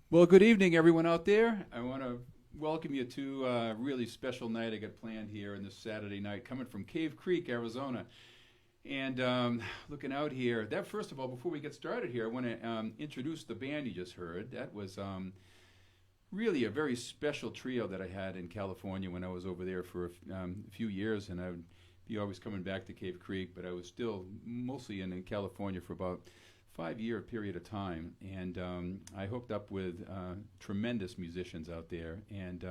Well, good evening, everyone out there. I want to welcome you to a really special night I got planned here on this Saturday night, coming from Cave Creek, Arizona. And looking out here, that first of all, before we get started here, I want to introduce the band you just heard. That was really a very special trio that I had in California when I was over there for a few years, and I would be always coming back to Cave Creek, but I was still mostly in California for about 5-year period of time, and I hooked up with tremendous musicians out there, and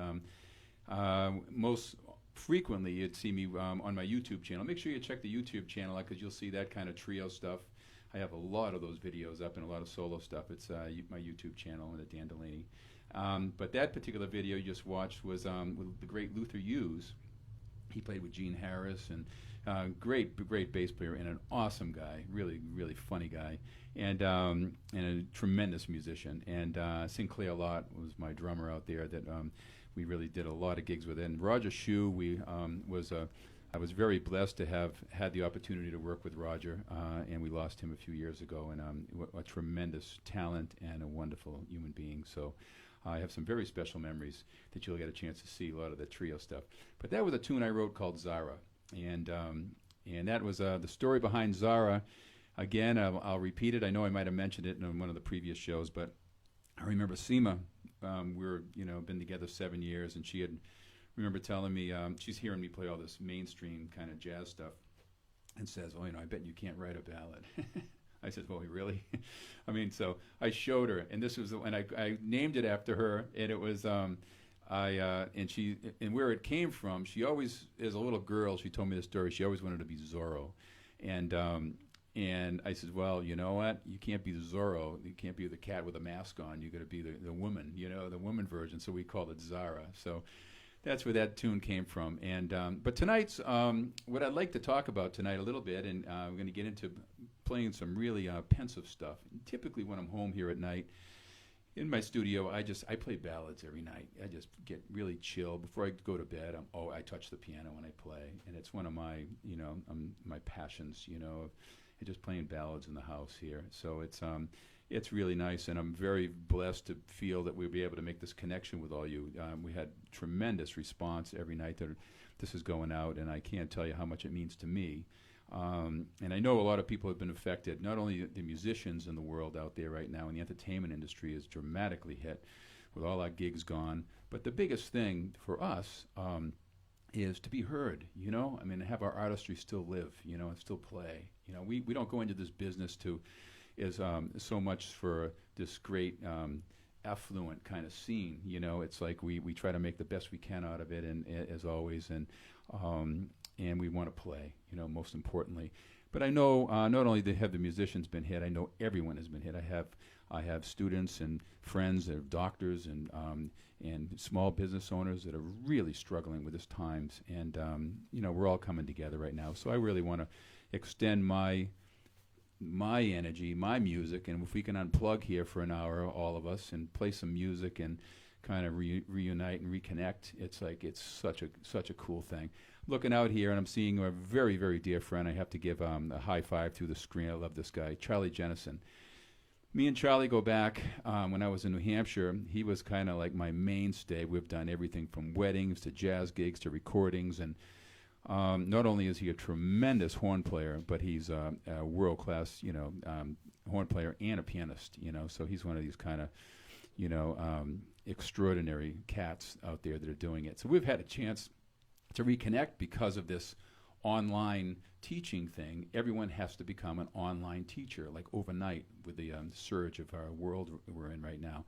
most frequently you'd see me on my YouTube channel. Make sure you check the YouTube channel out because you'll see that kind of trio stuff. I have a lot of those videos up and a lot of solo stuff. It's my YouTube channel and Dan Delaney. But that particular video you just watched was with the great Luther Hughes. He played with Gene Harris, and great bass player and an awesome guy, really funny guy, and a tremendous musician. And Sinclair Lott was my drummer out there that we really did a lot of gigs with. And Roger Shue, I was very blessed to have had the opportunity to work with Roger, and we lost him a few years ago, and a tremendous talent and a wonderful human being. So I have some very special memories that you'll get a chance to see a lot of the trio stuff. But that was a tune I wrote called ZARA, and that was the story behind ZARA. Again, I'll repeat it. I know I might have mentioned it in one of the previous shows, but I remember Seema. We're been together 7 years, and she had remember telling me she's hearing me play all this mainstream kind of jazz stuff, and says, "Oh, I bet you can't write a ballad." I said, "Well, really?" I mean, so I showed her, and this was and I named it after her, and it was and where it came from. She always, as a little girl, she told me the story. She always wanted to be Zorro, and I said, "Well, you know what? You can't be the Zorro. You can't be the cat with a mask on. You got to be the woman, the woman version." So we called it ZARA. So that's where that tune came from. And but tonight's what I'd like to talk about tonight a little bit, and we're going to get into playing some really pensive stuff. And typically, when I'm home here at night in my studio, I play ballads every night. I just get really chill before I go to bed. I touch the piano when I play, and it's one of my my passions. Just playing ballads in the house here. So it's it's really nice, and I'm very blessed to feel that we'll be able to make this connection with all you. We had tremendous response every night that this is going out, and I can't tell you how much it means to me. And I know a lot of people have been affected, not only the musicians in the world out there right now, and the entertainment industry is dramatically hit with all our gigs gone. But the biggest thing for us is to be heard, you know? I mean, have our artistry still live, you know, and still play. You know, we don't go into this business so much for this great affluent kind of scene, you know? It's like we try to make the best we can out of it, and as always, and we want to play, you know, most importantly. But I know not only have the musicians been hit, I know everyone has been hit. I have students and friends that are doctors and small business owners that are really struggling with this times, and you know, we're all coming together right now. So I really want to extend my energy, my music, and if we can unplug here for an hour, all of us, and play some music and kind of reunite and reconnect, it's like it's such a cool thing. Looking out here, and I'm seeing a very, very dear friend. I have to give a high five through the screen. I love this guy, Charlie Jennison. Me and Charlie go back when I was in New Hampshire. He was kind of like my mainstay. We've done everything from weddings to jazz gigs to recordings, and not only is he a tremendous horn player, but he's a world-class, you know, horn player and a pianist, you know. So he's one of these kind of, you know, extraordinary cats out there that are doing it. So we've had a chance to reconnect because of this online teaching thing. Everyone has to become an online teacher, like overnight, with the surge of our world we're in right now.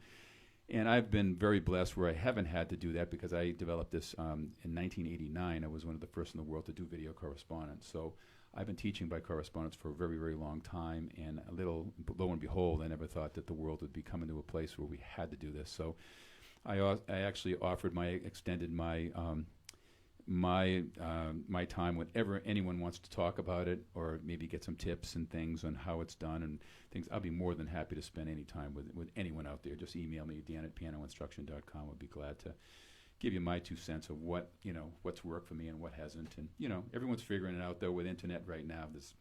And I've been very blessed where I haven't had to do that, because I developed this in 1989. I was one of the first in the world to do video correspondence. So I've been teaching by correspondence for a very, very long time, and a little lo and behold, I never thought that the world would be coming to a place where we had to do this. So I actually extended my time whenever anyone wants to talk about it, or maybe get some tips and things on how it's done and things. I'll be more than happy to spend any time with anyone out there. Just email me, dan@pianoinstruction.com. I'll be glad to give you my 2 cents of what, you know, what's worked for me and what hasn't. And, you know, everyone's figuring it out, though, with internet right now. There's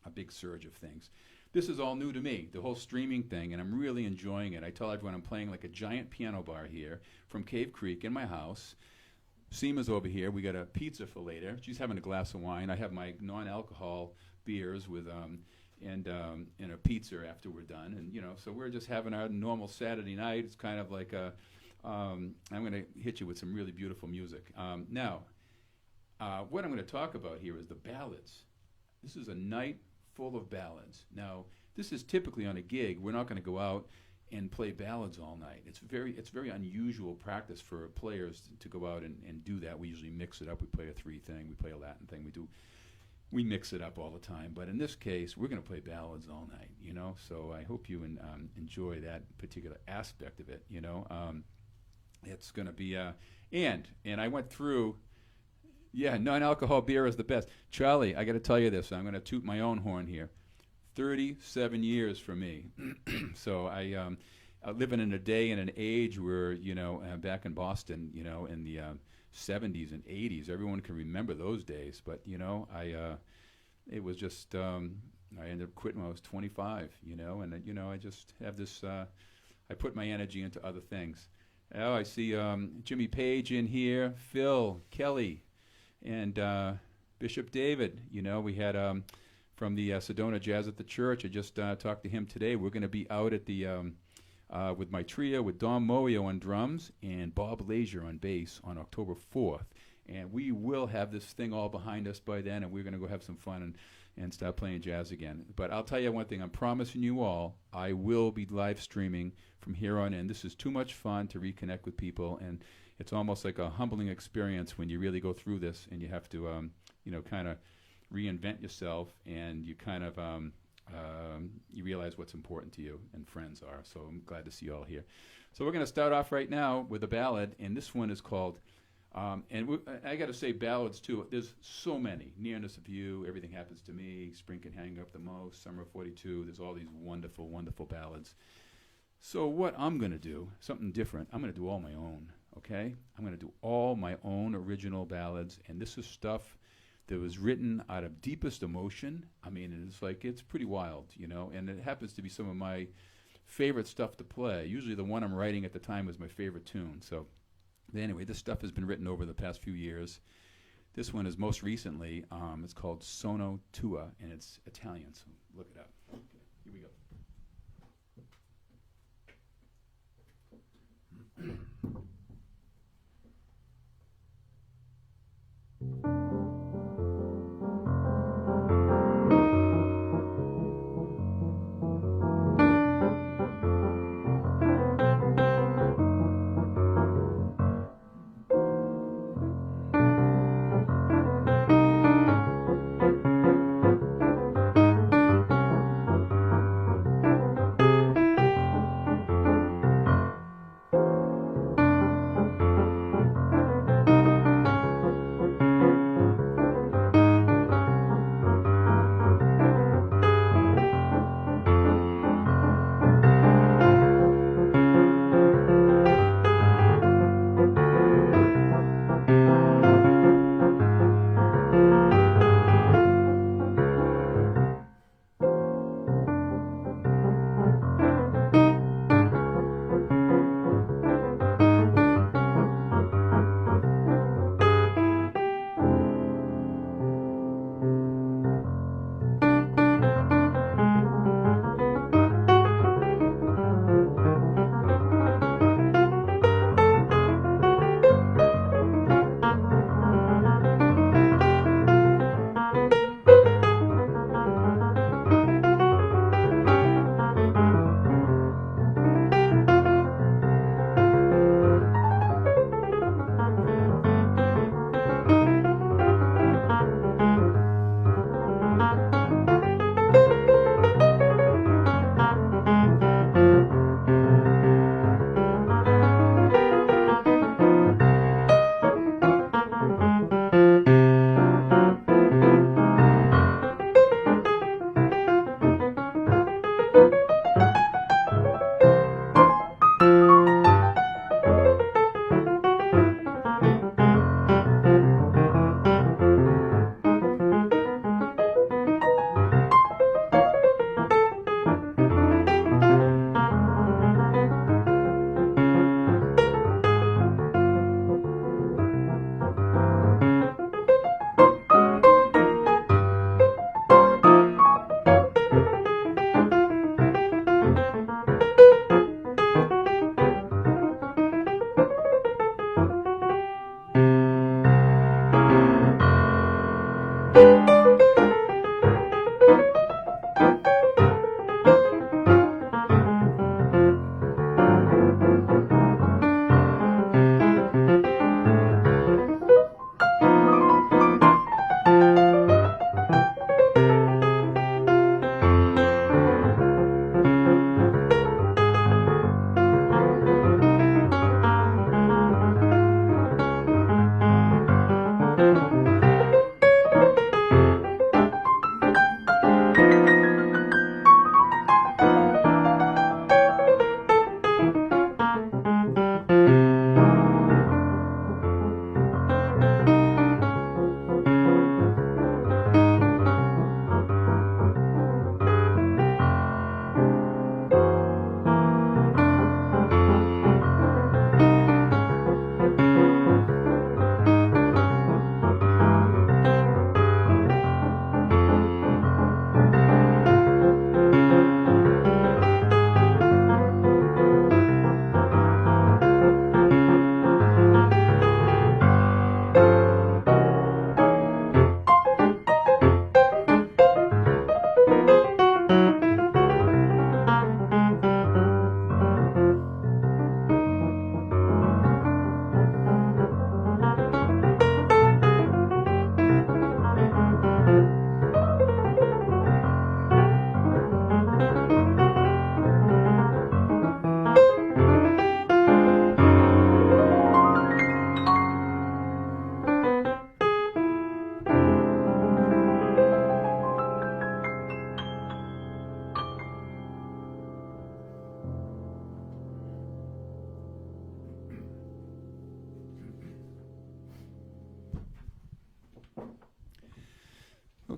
a big surge of things. This is all new to me, the whole streaming thing, and I'm really enjoying it. I tell everyone I'm playing like a giant piano bar here from Cave Creek in my house. Seema's over here. We got a pizza for later. She's having a glass of wine. I have my non-alcohol beers with and a pizza after we're done. And you know, so we're just having our normal Saturday night. It's kind of like a. I'm going to hit you with some really beautiful music. Now, what I'm going to talk about here is the ballads. This is a night full of ballads. Now, this is typically on a gig. We're not going to go out and play ballads all night. It's very unusual practice for players to go out and do that. We usually mix it up. We play a 3 thing, we play a Latin thing, we mix it up all the time. But in this case, we're going to play ballads all night, you know. So I hope you enjoy that particular aspect of it, you know. It's going to be and I went through. Yeah, non-alcohol beer is the best. Charlie, I got to tell you this. I'm going to toot my own horn here. 37 years for me. So I living in a day and an age where, you know, back in Boston, you know, in the 70s and 80s, everyone can remember those days. But, you know, it was just, I ended up quitting when I was 25, you know, and, you know, I just have this, I put my energy into other things. Oh, I see Jimmy Page in here, Phil, Kelly, and Bishop David. You know, we had from the Sedona Jazz at the Church. I just talked to him today. We're going to be out at the with my trio with Don Moio on drums and Bob Lazier on bass on October 4th. And we will have this thing all behind us by then, and we're going to go have some fun and start playing jazz again. But I'll tell you one thing. I'm promising you all, I will be live streaming from here on in. This is too much fun to reconnect with people, and it's almost like a humbling experience when you really go through this and you have to, you know, kind of reinvent yourself, and you kind of you realize what's important to you, and friends are. So I'm glad to see you all here. So we're going to start off right now with a ballad, and this one is called, I got to say ballads too. There's so many. Nearness of You, Everything Happens to Me, Spring Can Hang Up the Most, Summer of 42. There's all these wonderful, wonderful ballads. So what I'm going to do, something different, I'm going to do all my own, okay? I'm going to do all my own original ballads, and this is stuff that was written out of deepest emotion. I mean, it's like, it's pretty wild, you know, and it happens to be some of my favorite stuff to play. Usually the one I'm writing at the time was my favorite tune. So anyway, this stuff has been written over the past few years. This one is most recently, it's called Sono Tua, and it's Italian, so look it up. Okay, here we go.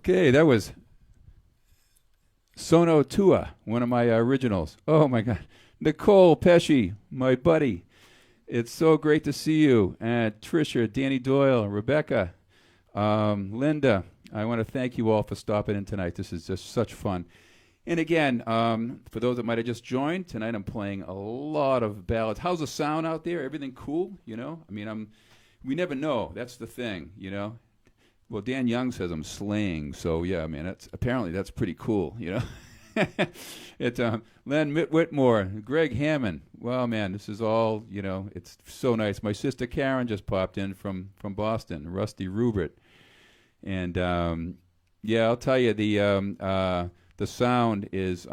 Okay, that was Sono Tua, one of my originals. Oh my God. Nicole Pesci, my buddy. It's so great to see you. And Tricia, Danny Doyle, Rebecca, Linda. I want to thank you all for stopping in tonight. This is just such fun. And again, for those that might have just joined, tonight I'm playing a lot of ballads. How's the sound out there? Everything cool? You know? I mean, we never know. That's the thing, you know? Well, Dan Young says I'm slaying, so yeah, man, apparently that's pretty cool, you know? It's Len Whitmore, Greg Hammond. Well, man, this is all, you know, it's so nice. My sister Karen just popped in from Boston, Rusty Rubert. And yeah, I'll tell you, the sound is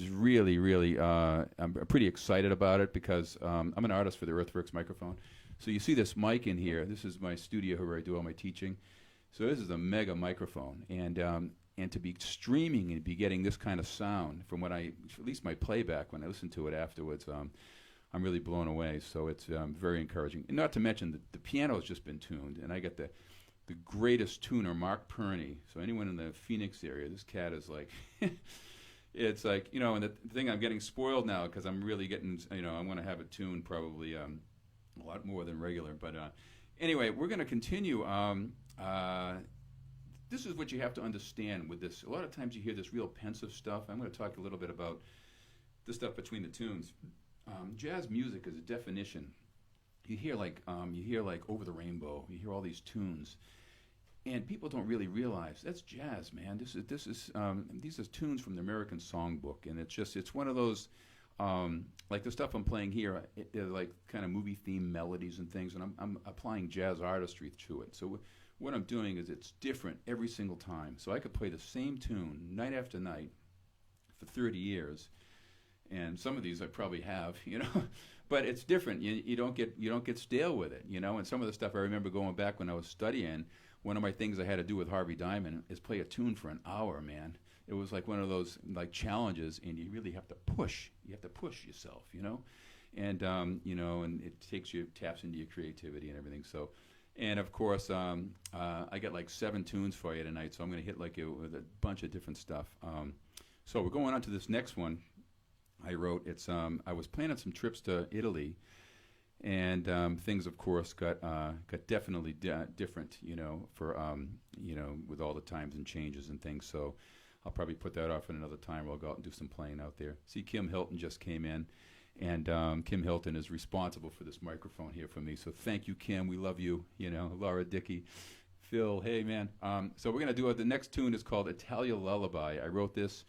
really, really, I'm pretty excited about it because I'm an artist for the Earthworks microphone. So you see this mic in here. This is my studio where I do all my teaching. So this is a mega microphone, and to be streaming and be getting this kind of sound from at least my playback when I listen to it afterwards, I'm really blown away. So it's very encouraging. And not to mention the piano has just been tuned, and I got the greatest tuner, Mark Perney. So anyone in the Phoenix area, this cat is like, it's like, you know, and the thing, I'm getting spoiled now because I'm really getting, you know, I'm going to have it tuned probably a lot more than regular. But anyway, we're going to continue. This is what you have to understand with this. A lot of times you hear this real pensive stuff. I'm going to talk a little bit about the stuff between the tunes. Jazz music is a definition. You hear like Over the Rainbow. You hear all these tunes, and people don't really realize that's jazz, man. These are tunes from the American Songbook, and it's one of those like the stuff I'm playing here. They're like kind of movie theme melodies and things, and I'm applying jazz artistry to it. So what I'm doing is it's different every single time. So I could play the same tune night after night for 30 years, and some of these I probably have, you know, but it's different. You don't get stale with it, you know. And some of the stuff I remember going back when I was studying. One of my things I had to do with Harvey Diamond is play a tune for an hour, man. It was like one of those like challenges, and you really have to push. You have to push yourself, you know, and you know, and it taps into your creativity and everything. So. And of course, I got like 7 tunes for you tonight, so I'm going to hit like with a bunch of different stuff. So we're going on to this next one. I wrote. I was planning some trips to Italy, and things, of course, got definitely different. You know, for you know, with all the times and changes and things. So I'll probably put that off at another time. We'll go out and do some playing out there. See, Kim Hilton just came in. And Kim Hilton is responsible for this microphone here for me. So thank you, Kim. We love you. You know, Laura Dickey, Phil. Hey, man. So we're going to do the next tune is called Italia Lullaby. I wrote this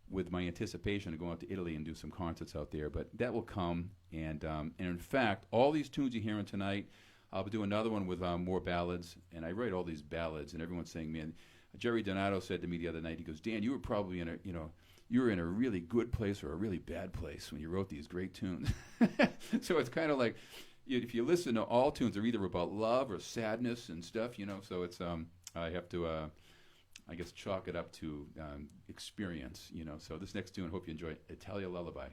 with my anticipation of going out to Italy and do some concerts out there. But that will come. And in fact, all these tunes you're hearing tonight, I'll do another one with more ballads. And I write all these ballads. And everyone's saying, man, Jerry Donato said to me the other night, he goes, Dan, you were probably in a, you know, you were in a really good place or a really bad place when you wrote these great tunes. So it's kind of like, if you listen to all tunes, they're either about love or sadness and stuff, you know. So it's I have to, I guess, chalk it up to experience, you know. So this next tune, I hope you enjoy, Italia Lullaby.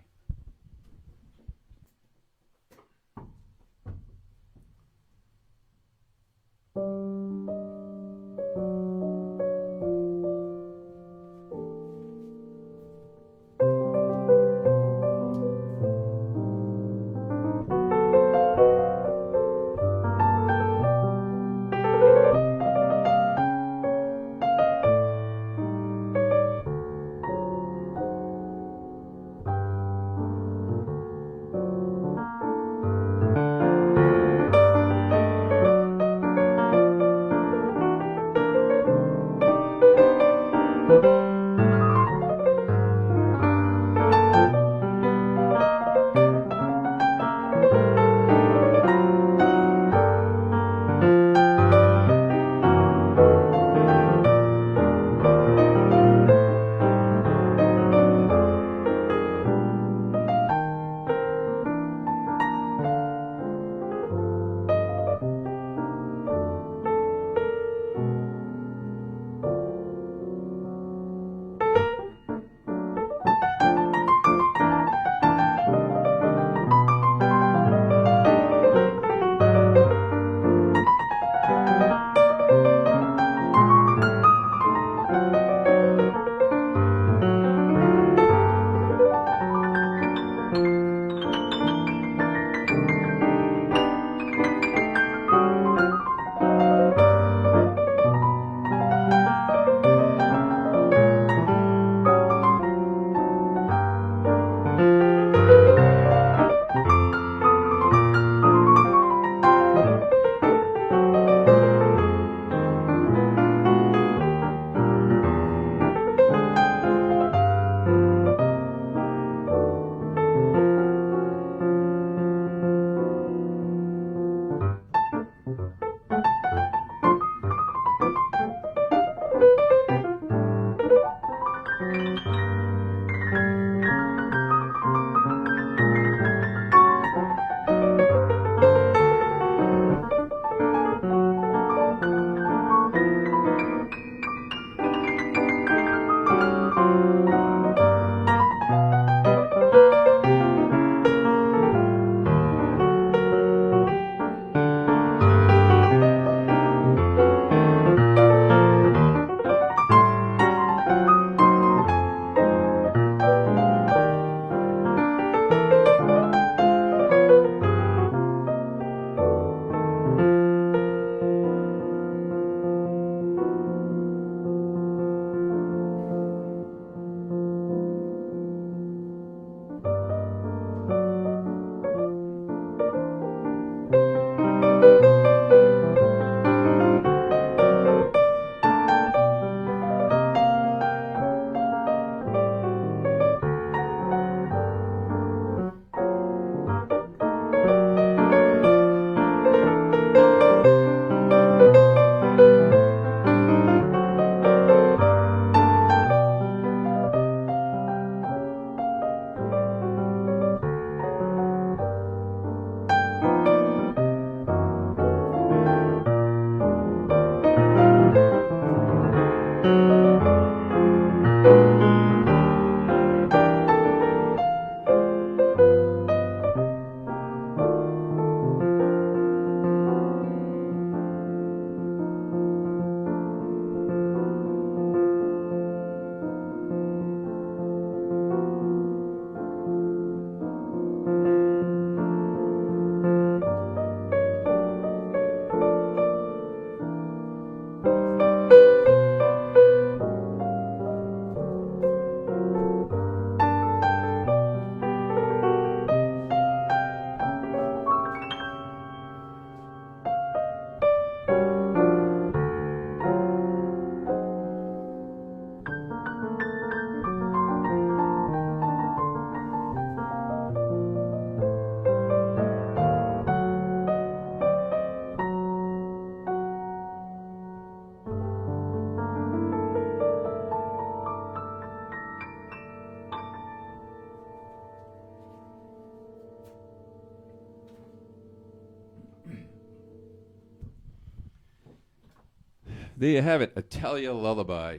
There you have it, Italia Lullaby.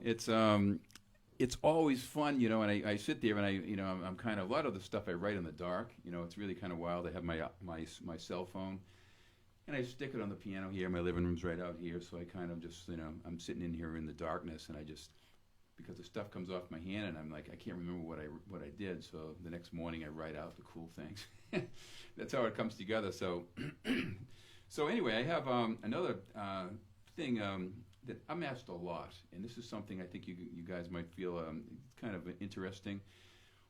It's always fun, you know, and I sit there and I'm kind of, a lot of the stuff I write in the dark, you know, it's really kind of wild. I have my cell phone, and I stick it on the piano here. My living room's right out here, so I kind of just, you know, I'm sitting in here in the darkness, and I just, because the stuff comes off my hand, and I'm like, I can't remember what I did, so the next morning I write out the cool things. That's how it comes together. So, so anyway, I have another thing that I'm asked a lot, and this is something I think you guys might feel kind of interesting.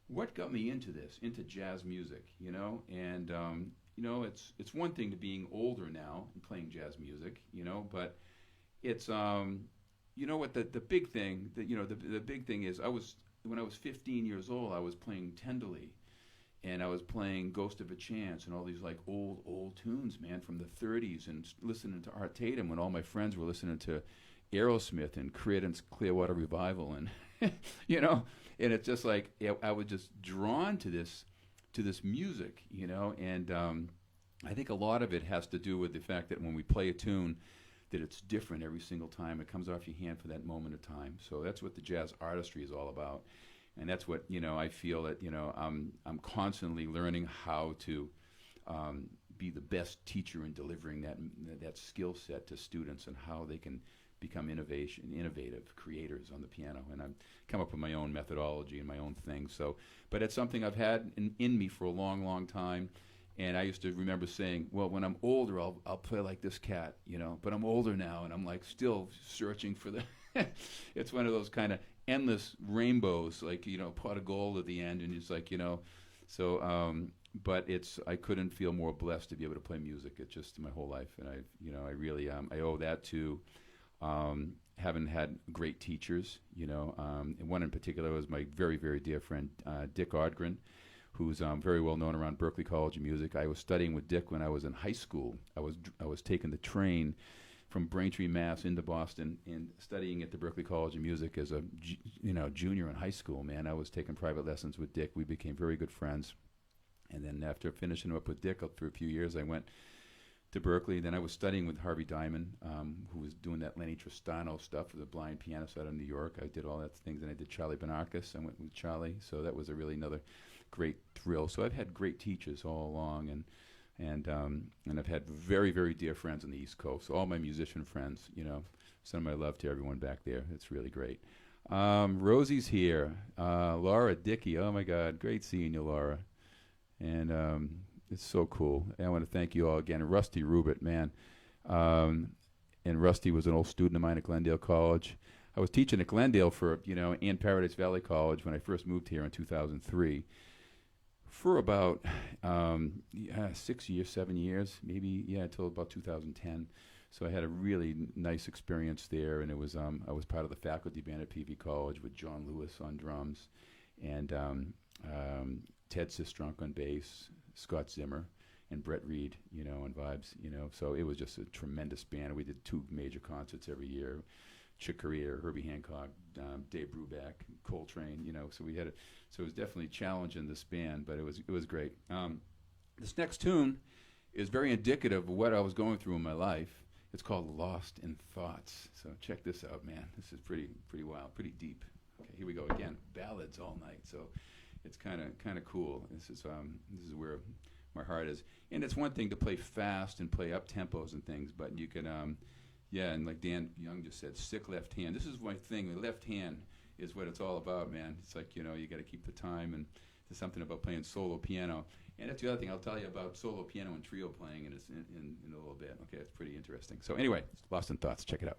What got me into this, into jazz music, you know? And you know, it's one thing to being older now and playing jazz music, you know, but it's you know what, the big thing that, you know, the big thing is, when I was 15 years old, I was playing Tenderly, and I was playing Ghost of a Chance and all these like old tunes, man, from the 30s, and listening to Art Tatum when all my friends were listening to Aerosmith and Creedence Clearwater Revival, and you know, and it's just like, yeah, I was just drawn to this music, you know, and I think a lot of it has to do with the fact that when we play a tune, that it's different every single time. It comes off your hand for that moment of time. So that's what the jazz artistry is all about. And that's what, you know, I feel that, you know, I'm constantly learning how to be the best teacher in delivering that skill set to students, and how they can become innovative creators on the piano. And I've come up with my own methodology and my own thing. So, but it's something I've had in me for a long time. And I used to remember saying, well, when I'm older, I'll play like this cat, you know. But I'm older now, and I'm like still searching for the. It's one of those kind of endless rainbows, like, you know, pot of gold at the end, and it's like, you know. So, but I couldn't feel more blessed to be able to play music. It's just my whole life, and I really I owe that to having had great teachers, you know. And one in particular was my very, very dear friend Dick Odgren, who's very well known around Berklee College of Music. I was studying with Dick when I was in high school. I was taking the train from Braintree, Mass, into Boston, and studying at the Berklee College of Music as a junior in high school. Man, I was taking private lessons with Dick. We became very good friends. And then after finishing up with Dick for a few years, I went to Berklee. Then I was studying with Harvey Diamond, who was doing that Lenny Tristano stuff for the blind pianist out of New York. I did all that things, and I did Charlie Benarkis. I went with Charlie, so that was a really another great thrill. So I've had great teachers all along, and I've had very, very dear friends on the East Coast. So all my musician friends, you know, send my love to everyone back there. It's really great. Rosie's here. Laura Dickey. Oh my God, great seeing you, Laura. And it's so cool. And I want to thank you all again. And Rusty Rubert, man. And Rusty was an old student of mine at Glendale College. I was teaching at Glendale for, you know, and Paradise Valley College when I first moved here in 2003. For about 6 years, 7 years, maybe, yeah, until about 2010. So I had a really nice experience there, and it was I was part of the faculty band at PV College with John Lewis on drums, and Ted Sistrunk on bass, Scott Zimmer, and Brett Reed, you know, on vibes, you know. So it was just a tremendous band. We did 2 major concerts every year. Chick Corea, Herbie Hancock, Dave Brubeck, Coltrane, you know. So we had so it was definitely challenging this band, but it was great. This next tune is very indicative of what I was going through in my life. It's called "Lost in Thoughts." So check this out, man. This is pretty wild, pretty deep. Okay, here we go again. Ballads all night. So it's kind of cool. This is where my heart is. And it's one thing to play fast and play up tempos and things, but you can. Yeah, and like Dan Young just said, sick left hand. This is my thing. The left hand is what it's all about, man. It's like, you know, you got to keep the time, and there's something about playing solo piano. And that's the other thing I'll tell you about solo piano and trio playing in a little bit. Okay, it's pretty interesting. So anyway, Lost in Thoughts. Check it out.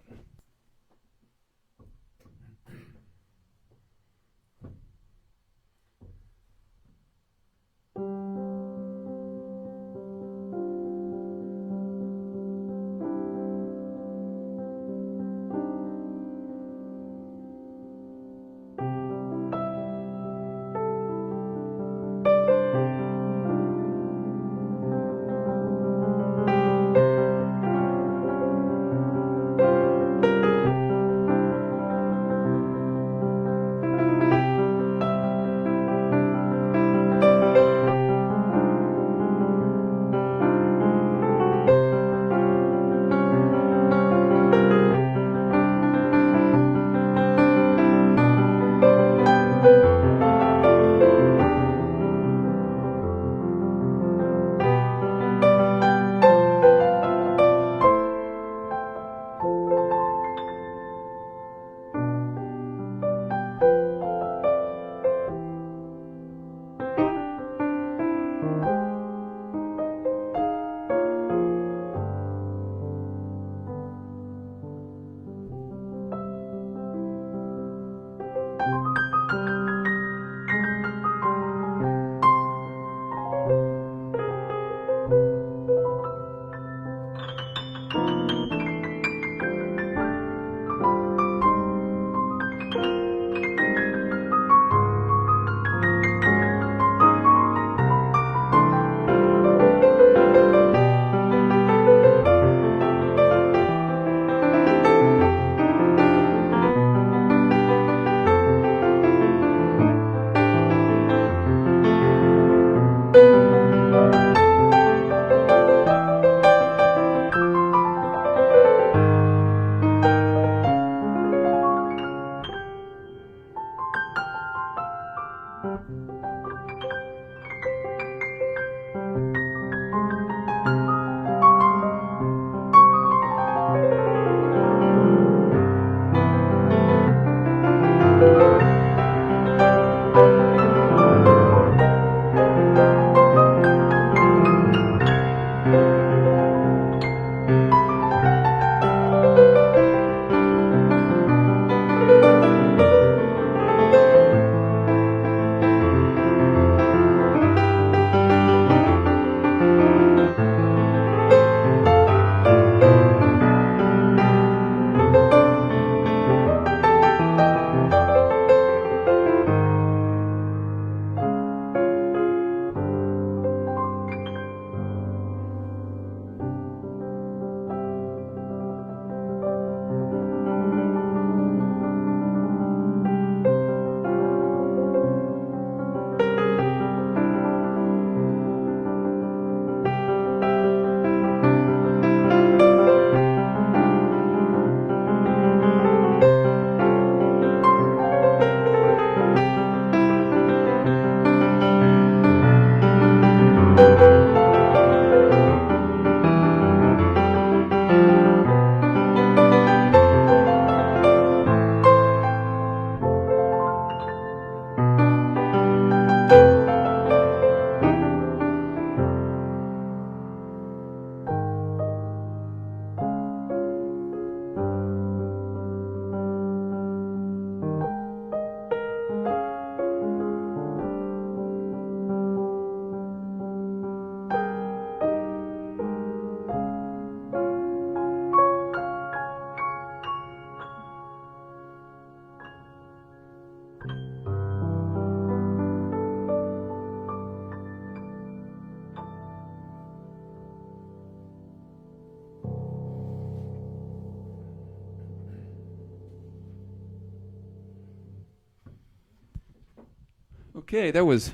Okay, that was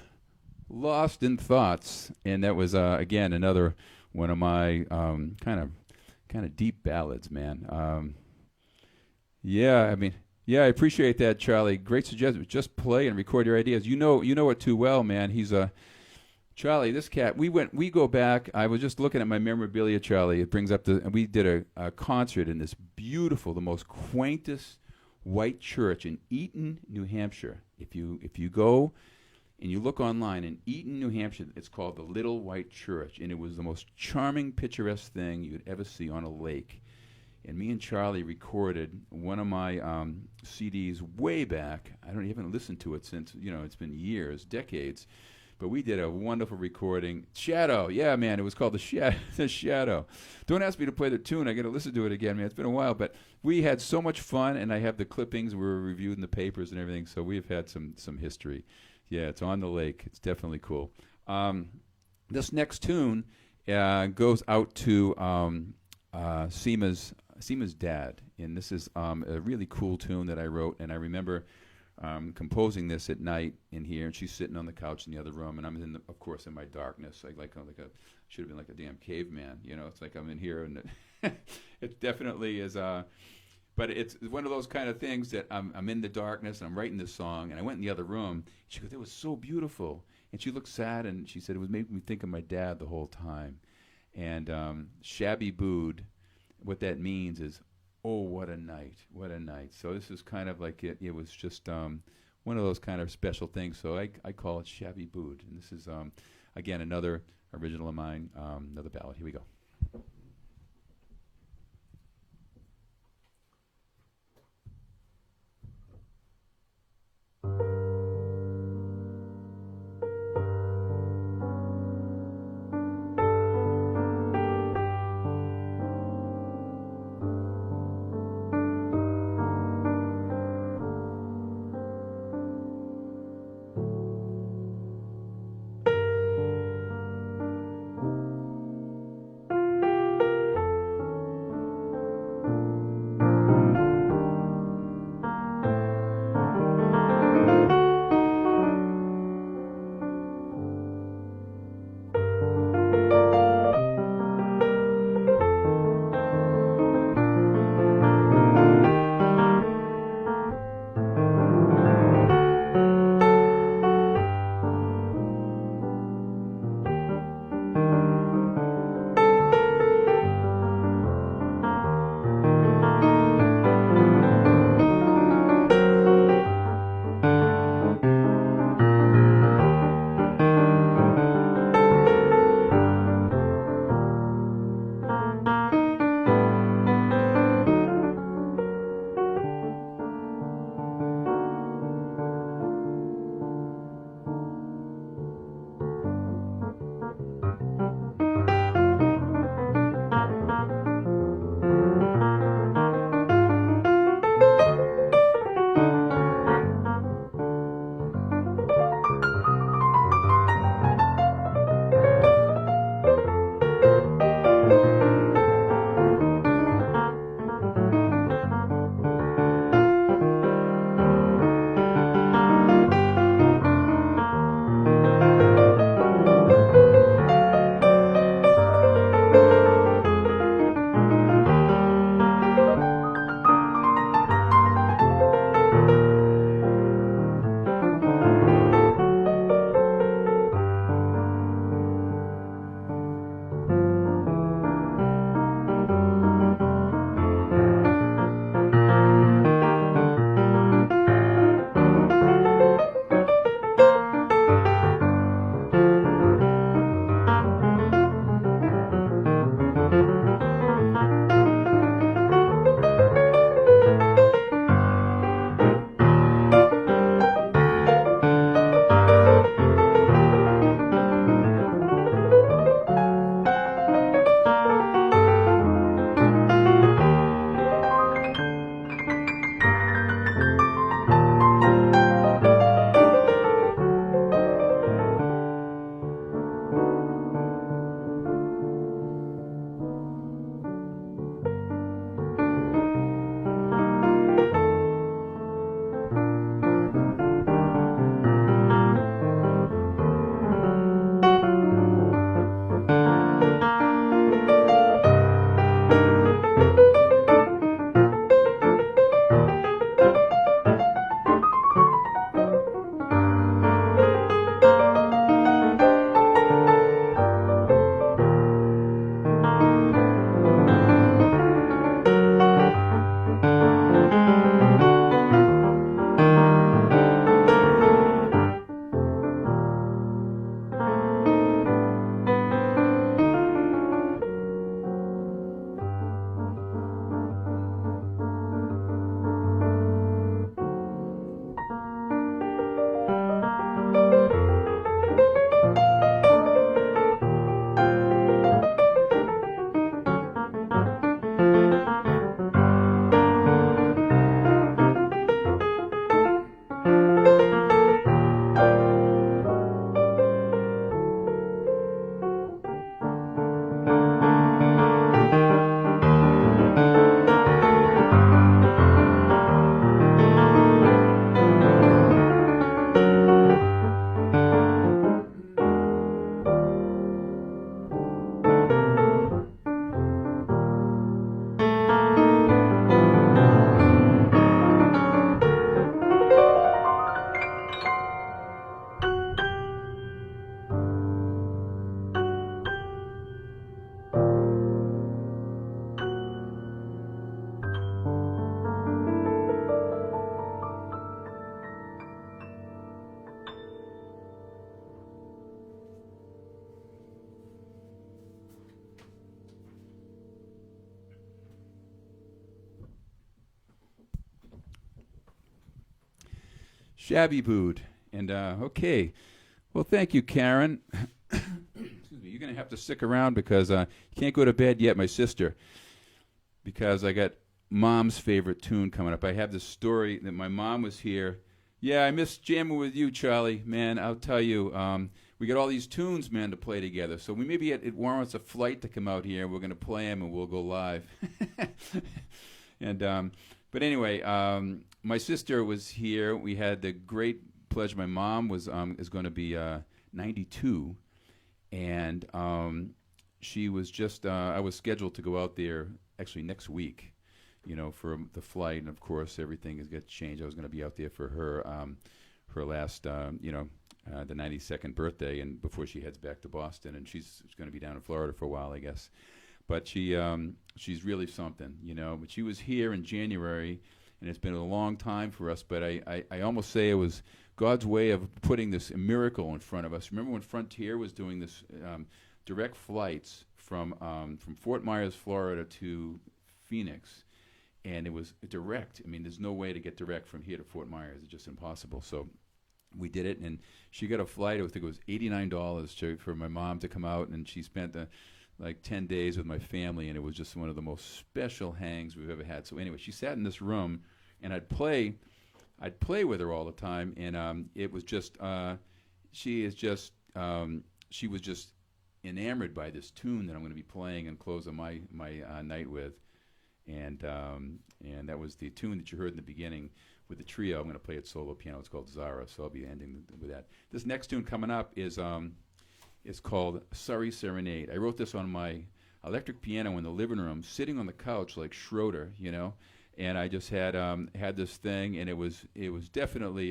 Lost in Thoughts, and that was again another one of my kind of deep ballads, man. Yeah, I mean, yeah, I appreciate that, Charlie. Great suggestion. Just play and record your ideas. You know it too well, man. He's a Charlie. This cat. We go back. I was just looking at my memorabilia, Charlie. It brings up we did a concert in this beautiful, the most quaintest white church in Eaton, New Hampshire. If you go and you look online in Eaton, New Hampshire, it's called the Little White Church, and it was the most charming, picturesque thing you'd ever see on a lake. And me and Charlie recorded one of my CDs way back. I haven't listened to it since, it's been years, decades. But we did a wonderful recording. Shadow, yeah, man, it was called The Shadow. Don't ask me to play the tune. I got to listen to it again, man. It's been a while, but we had so much fun, and I have the clippings. We were reviewed in the papers and everything, so we've had some history. Yeah, it's on the lake. It's definitely cool. This next tune goes out to Seema's dad, and this is a really cool tune that I wrote, and I remember composing this at night in here, and she's sitting on the couch in the other room, and I'm of course in my darkness, like should have been like a damn caveman, It's like I'm in here, and it definitely is. But it's one of those kind of things that I'm in the darkness, and I'm writing this song, and I went in the other room. She goes, "It was so beautiful," and she looked sad, and she said it was making me think of my dad the whole time. And Shabie Boud, what that means is, oh, what a night, what a night. So this is kind of like it was just one of those kind of special things. So I call it Shabie Boud. And this is, again, another original of mine, another ballad. Here we go. Shabie Boud. And okay, well, thank you, Karen. Excuse me. You're going to have to stick around because you can't go to bed yet, my sister, because I got Mom's favorite tune coming up. I have this story that my mom was here. Yeah, I miss jamming with you, Charlie. Man, I'll tell you, we got all these tunes, man, to play together. So we maybe it warrants a flight to come out here. We're going to play them and we'll go live. And but anyway, my sister was here. We had the great pleasure. My mom was is going to be 92, and she was just. I was scheduled to go out there actually next week, you know, for the flight, and of course everything is going to change. I was going to be out there for her her last, you know, the 92nd birthday, and before she heads back to Boston, and she's going to be down in Florida for a while, I guess. But she's really something, you know. But she was here in January, and it's been a long time for us. But I almost say it was God's way of putting this miracle in front of us. Remember when Frontier was doing this direct flights from Fort Myers, Florida to Phoenix, and it was direct. I mean, there's no way to get direct from here to Fort Myers. It's just impossible. So we did it, and she got a flight. I think it was $89 for my mom to come out, and she spent like 10 days with my family, and it was just one of the most special hangs we've ever had. So anyway, she sat in this room, and I'd play with her all the time, and it was just she was just enamored by this tune that I'm going to be playing and closing my night with, and that was the tune that you heard in the beginning with the trio. I'm going to play it solo piano. It's called ZARA, so I'll be ending with that. This next tune coming up is called Surrey Serenade. I wrote this on my electric piano in the living room, sitting on the couch like Schroeder, you know. And I just had this thing, and it was definitely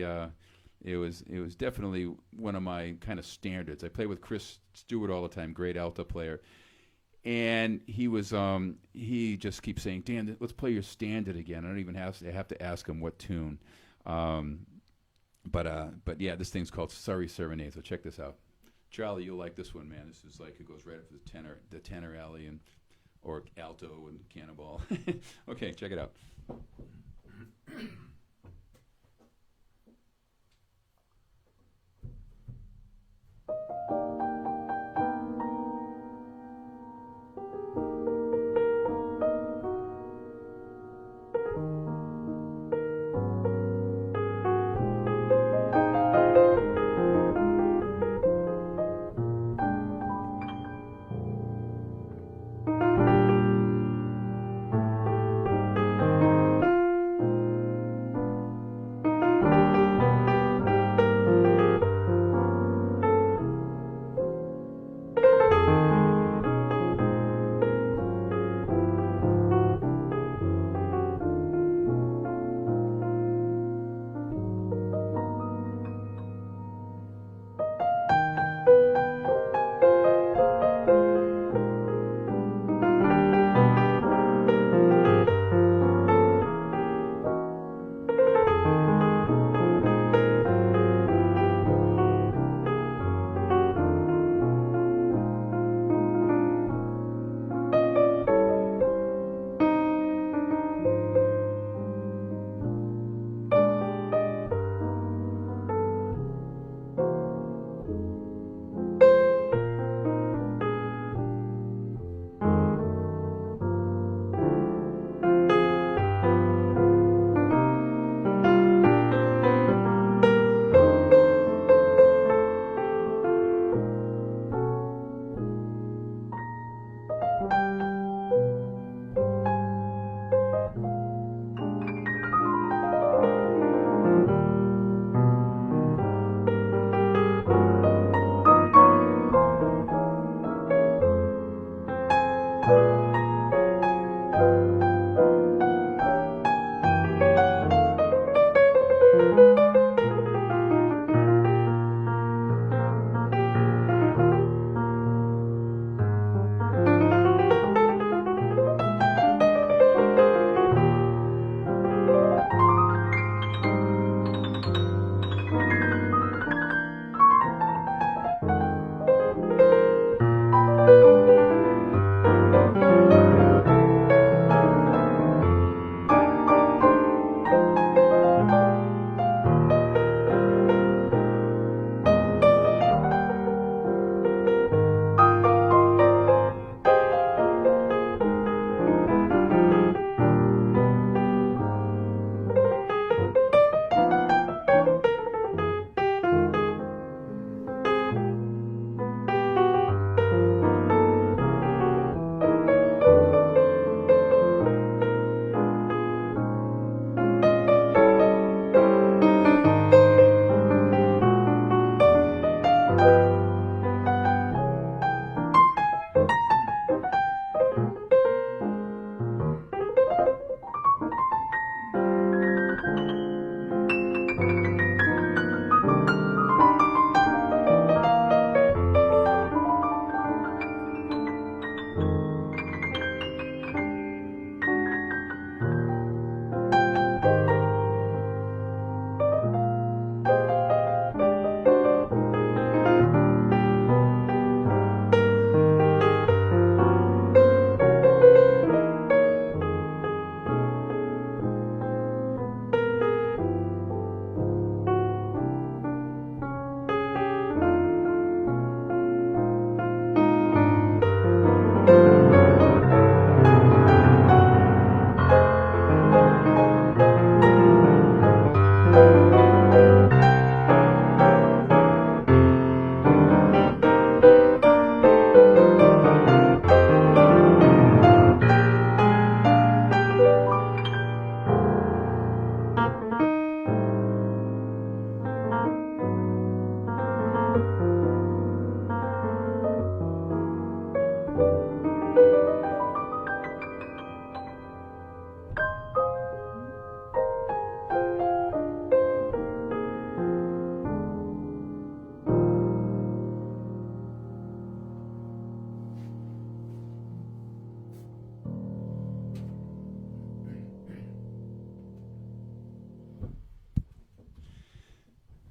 definitely one of my kind of standards. I play with Chris Stewart all the time, great alto player, and he just keeps saying, "Dan, let's play your standard again." I don't even have to ask him what tune, but yeah, this thing's called Surrey Serenade. So check this out. Charlie, you'll like this one, man. This is like, it goes right up to the tenor alley, or alto and cannonball. Okay, check it out.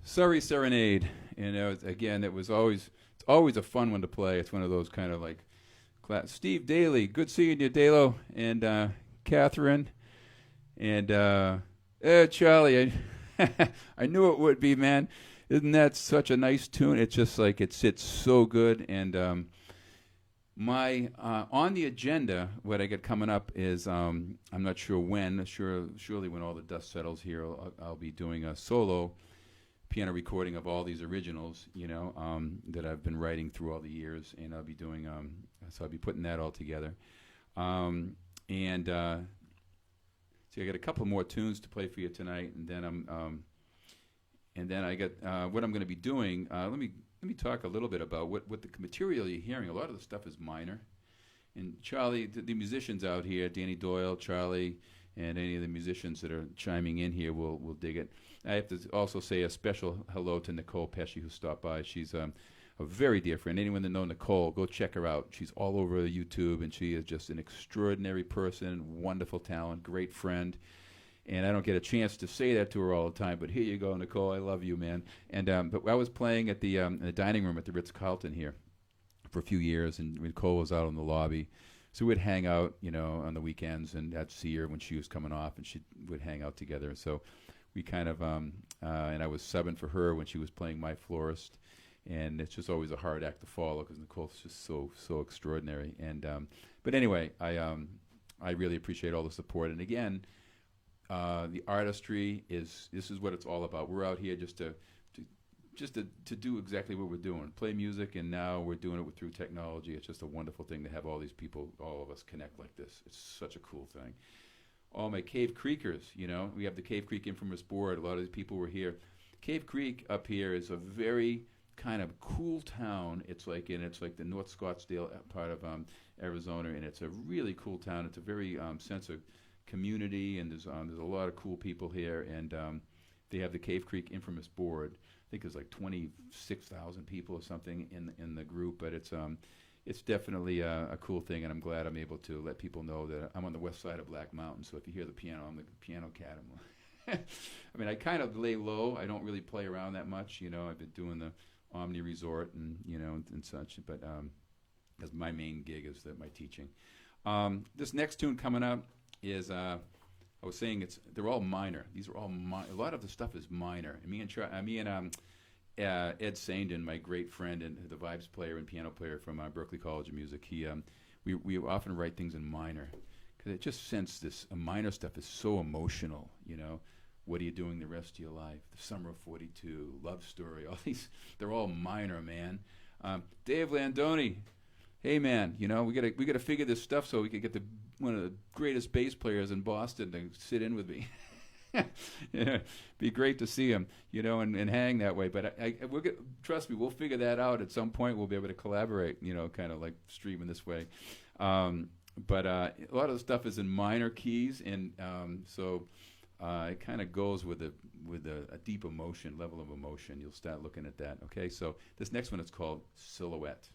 Surrey Serenade, again, it's always a fun one to play. It's one of those kind of like, Steve Daly, good seeing you, Dalo, and Catherine, and Charlie. I knew it would be, man. Isn't that such a nice tune? It's just like it sits so good. And my on the agenda, what I got coming up is I'm not sure when. Surely when all the dust settles here, I'll be doing a solo piano recording of all these originals, that I've been writing through all the years, and I'll be doing, so I'll be putting that all together. So I got a couple more tunes to play for you tonight, and then I got what I'm going to be doing. Let me talk a little bit about what the material you're hearing. A lot of the stuff is minor, and Charlie, the musicians out here, Danny Doyle, Charlie, and any of the musicians that are chiming in here will dig it. I have to also say a special hello to Nicole Pesci, who stopped by. She's a very dear friend. Anyone that knows Nicole, go check her out. She's all over YouTube, and she is just an extraordinary person, wonderful talent, great friend. And I don't get a chance to say that to her all the time, but here you go, Nicole. I love you, man. And but I was playing at the dining room at the Ritz-Carlton here for a few years, and Nicole was out in the lobby. So we'd hang out, on the weekends, and I'd see her when she was coming off, and she would hang out together. So we kind of, and I was subbing for her when she was playing My Florist, and it's just always a hard act to follow because Nicole's just so extraordinary. And but anyway, I really appreciate all the support. And again, the artistry this is what it's all about. We're out here just to do exactly what we're doing, play music, and now we're doing it through technology. It's just a wonderful thing to have all these people, all of us, connect like this. It's such a cool thing. All my Cave Creekers, we have the Cave Creek Infamous Board. A lot of these people were here. Cave Creek up here is a very kind of cool town. It's like the North Scottsdale part of Arizona, and it's a really cool town. It's a very sense of community, and there's a lot of cool people here, and they have the Cave Creek Infamous Board. I think there's like 26,000 people or something in the group, but it's definitely a cool thing, and I'm glad I'm able to let people know that I'm on the west side of Black Mountain. So if you hear the piano, I'm the piano cat. I mean, I kind of lay low. I don't really play around that much. I've been doing the Omni Resort and and such, but as my main gig is my teaching. This next tune coming up is I was saying they're all minor. These are all a lot of the stuff is minor. And me and Ed Saindon, my great friend and the vibes player and piano player from Berklee College of Music, we often write things in minor because it just sense minor stuff is so emotional. What are you doing the rest of your life? The Summer of '42, Love Story, all these, they're all minor, man. Dave Landoni, hey man, we gotta figure this stuff so we can get one of the greatest bass players in Boston to sit in with me. Be great to see him, and hang that way. But trust me, we'll figure that out at some point. We'll be able to collaborate, kind of like streaming this way. But a lot of the stuff is in minor keys, and so it kind of goes with a deep level of emotion. You'll start looking at that. Okay, so this next one is called Silhouette.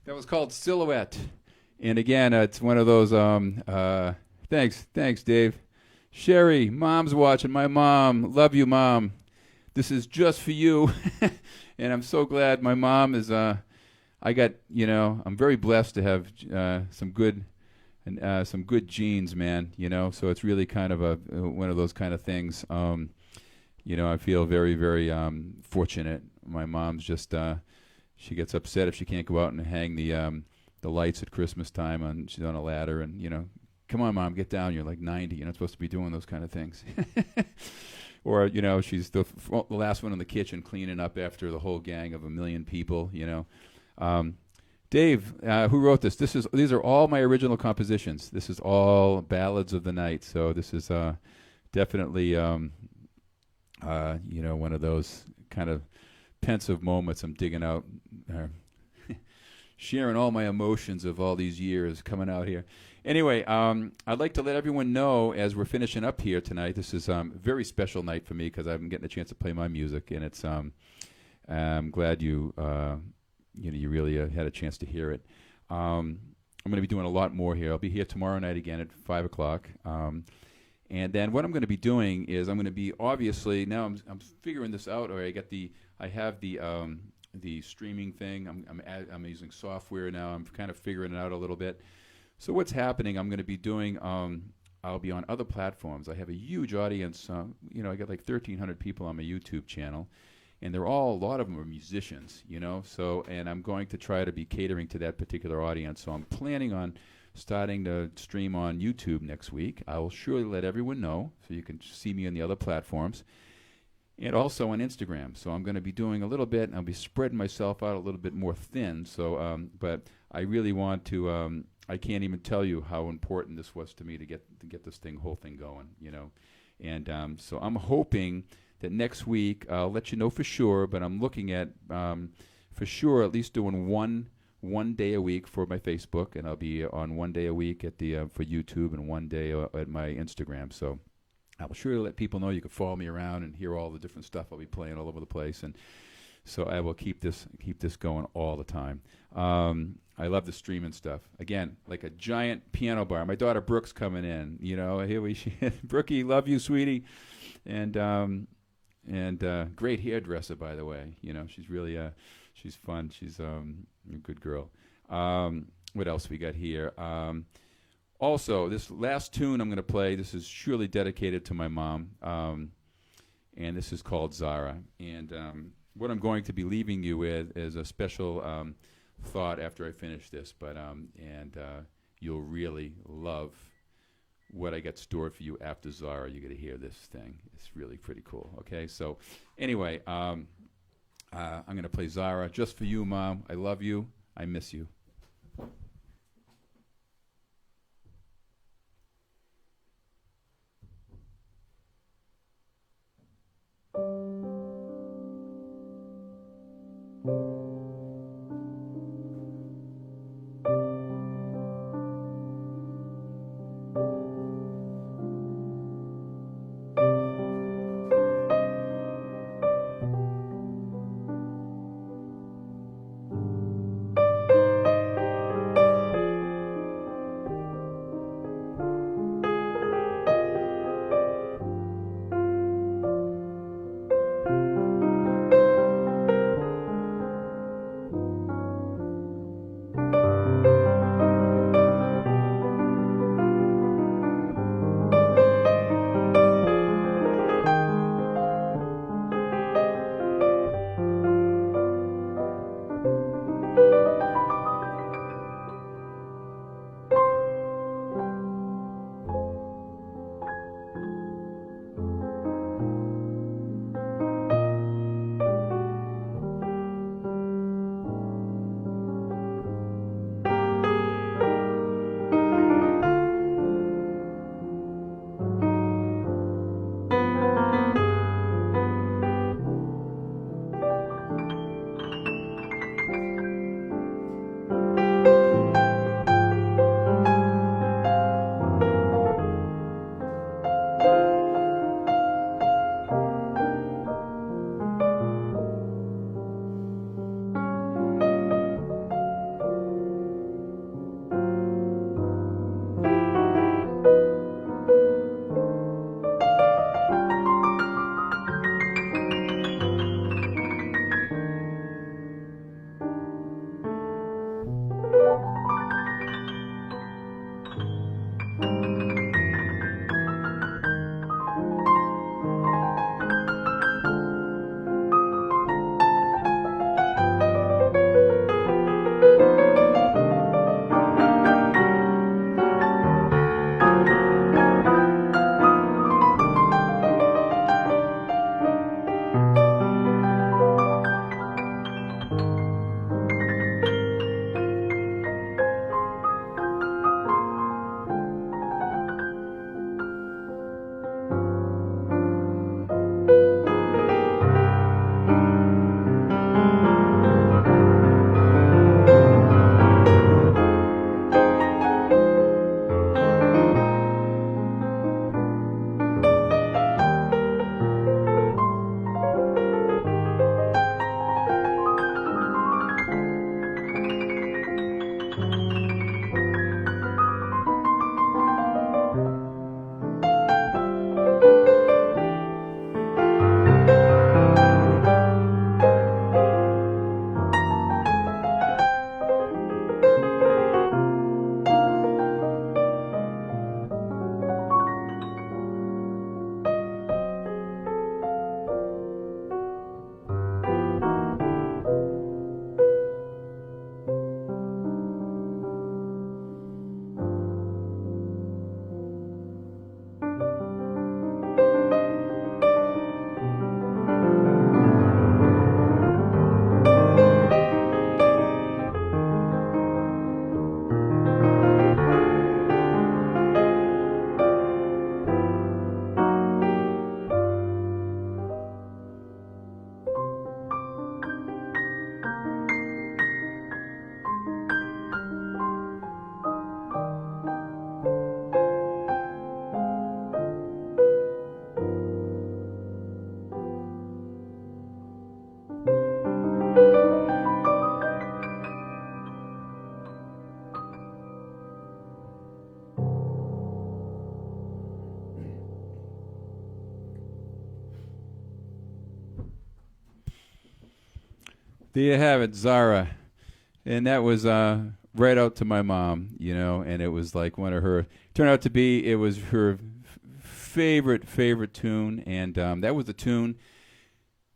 That was called Silhouette. And again, it's one of those, thanks, Dave. Sherry, Mom's watching. My mom, love you, Mom. This is just for you. And I'm so glad my mom is, I'm very blessed to have some good genes, man, so it's really kind of one of those kind of things. I feel very, very fortunate. My mom's just, she gets upset if she can't go out and hang the lights at Christmas time. She's on a ladder, and come on, Mom, get down. You're like 90. You're not supposed to be doing those kind of things. Or she's the last one in the kitchen cleaning up after the whole gang of 1 million people. Dave, who wrote this? These are all my original compositions. This is all ballads of the night. So this is definitely one of those kind of pensive moments. I'm digging out, sharing all my emotions of all these years coming out here. Anyway, I'd like to let everyone know as we're finishing up here tonight, this is a very special night for me because I'm getting a chance to play my music, and it's I'm glad you really had a chance to hear it. I'm going to be doing a lot more here. I'll be here tomorrow night again at 5 o'clock. And then what I'm going to be doing is I'm going to be obviously now I'm figuring this out. Or I have the streaming thing. I'm using software now. I'm kind of figuring it out a little bit. So what's happening? I'm going to be doing. I'll be on other platforms. I have a huge audience. I got like 1,300 people on my YouTube channel, and a lot of them are musicians. So and I'm going to try to be catering to that particular audience. So I'm planning on starting to stream on YouTube next week. I will surely let everyone know so you can see me on the other platforms. And also on Instagram. So I'm going to be doing a little bit, and I'll be spreading myself out a little bit more thin. So, but I really want to, I can't even tell you how important this was to me to get this whole thing going, And so I'm hoping that next week, I'll let you know for sure, but I'm looking at, for sure, at least doing one day a week for my Facebook, and I'll be on 1 day a week at for YouTube and 1 day at my Instagram. So I will sure let people know you can follow me around and hear all the different stuff I'll be playing all over the place, and so I will keep this going all the time. I love the streaming stuff. Again, like a giant piano bar. My daughter Brooke's coming in. Brookie, love you, sweetie, and great hairdresser, by the way. She's really she's fun. She's a good girl. What else we got here? Also, this last tune I'm going to play, this is surely dedicated to my mom, and this is called ZARA. And what I'm going to be leaving you with is a special thought after I finish this, but you'll really love what I got stored for you after ZARA. You're going to hear this thing. It's really pretty cool, okay? So anyway, I'm going to play ZARA just for you, Mom. I love you. I miss you. There you have it, ZARA. And that was right out to my mom, you know, and it was like one of her, turned out to be, it was her favorite tune. And that was the tune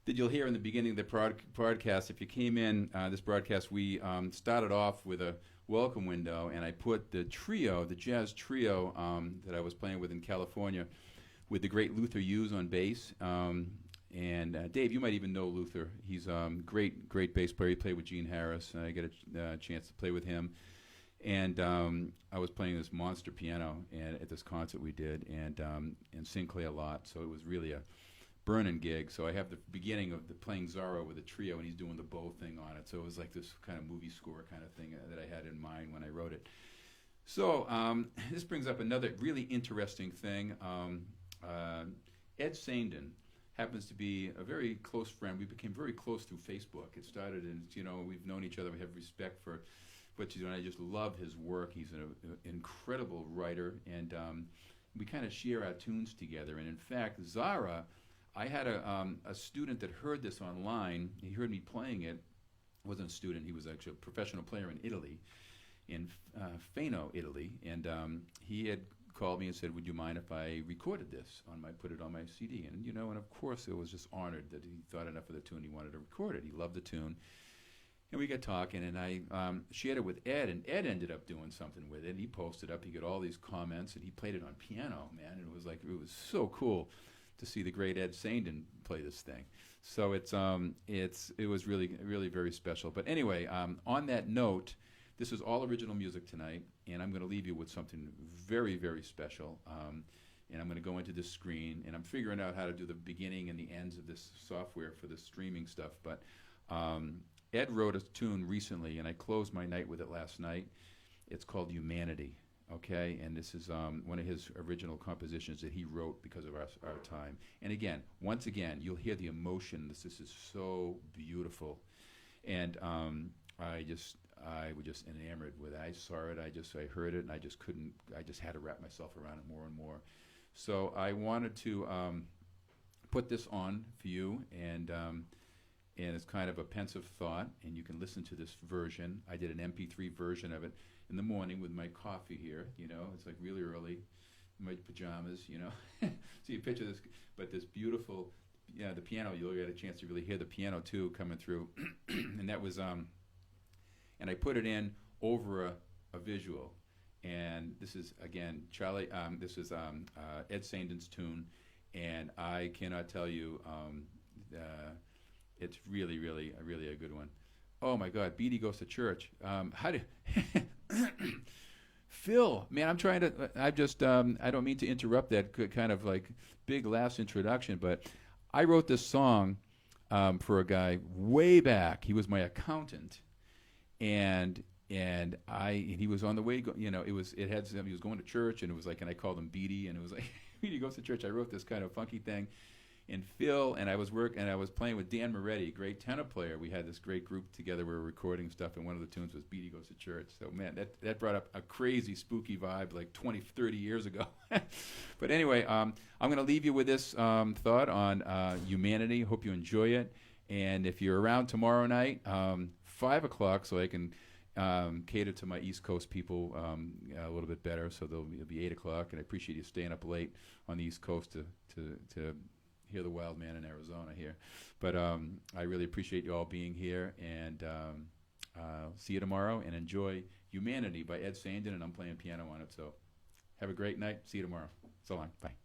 that you'll hear in the beginning of the broadcast. If you came in this broadcast, we started off with a welcome window, and I put the trio, the jazz trio that I was playing with in California, with the great Luther Hughes on bass. And Dave, you might even know Luther. He's great bass player. He played with Gene Harris. I got a chance to play with him. And I was playing this monster piano at this concert we did, and Sinclair Lott. So it was really a burning gig. So I have the beginning of the playing ZARA with a trio, and he's doing the bow thing on it. So it was like this kind of movie score kind of thing that I had in mind when I wrote it. So this brings up another really interesting thing. Ed Saindon happens to be a very close friend. We became very close through Facebook. It started, and you know, we've known each other. We have respect for what you do, and I just love his work. He's an incredible writer, and we kind of share our tunes together. And in fact, ZARA, I had a student that heard this online. He heard me playing it. Wasn't a student. He was actually a professional player in Italy, in Fano, Italy, and he had called me and said, "Would you mind if I recorded this put it on my CD?" And you know, and of course, it was just honored that he thought enough of the tune. He wanted to record it. He loved the tune, and we got talking. And I shared it with Ed, and Ed ended up doing something with it. He posted up. He got all these comments, and he played it on piano. Man, and it was so cool to see the great Ed Saindon play this thing. So it was really very special. But anyway, on that note, this is all original music tonight, and I'm going to leave you with something very special. And I'm going to go into this screen, and I'm figuring out how to do the beginning and the ends of this software for the streaming stuff. But Ed wrote a tune recently, and I closed my night with it last night. It's called Humanity, okay? And this is one of his original compositions that he wrote because of our time. And again, once again, you'll hear the emotion. This is so beautiful. And I was just enamored with it. I saw it, I heard it, and I just had to wrap myself around it more and more. So I wanted to put this on for you, and it's kind of a pensive thought, and you can listen to this version. I did an MP3 version of it in the morning with my coffee here, you know. It's like really early, in my pajamas, you know. So you picture this, but this beautiful, the piano, you'll get a chance to really hear the piano too coming through. And that was, and I put it in over a visual. And this is, again, this is Ed Saindon's tune, and I cannot tell you, it's really a good one. Oh my God, Beatty Goes to Church. Phil, man, I'm trying to, I don't mean to interrupt that kind of like big last introduction, but I wrote this song for a guy way back. He was my accountant, and he was on the way, he was going to church, and it was like, and I called him Beatty, and it was like, Beatty Goes to Church. I wrote this kind of funky thing. And Phil, and I was playing with Dan Moretti, great tenor player. We had this great group together. We were recording stuff, and one of the tunes was Beatty Goes to Church. So, man, that brought up a crazy, spooky vibe like 20, 30 years ago. But anyway, I'm going to leave you with this thought on humanity. Hope you enjoy it. And if you're around tomorrow night, 5 o'clock, so I can cater to my East Coast people a little bit better. So it'll be 8 o'clock, and I appreciate you staying up late on the East Coast to hear the wild man in Arizona here. But I really appreciate you all being here, and see you tomorrow, and enjoy Humanity by Ed Saindon, and I'm playing piano on it. So have a great night. See you tomorrow. So long. Bye.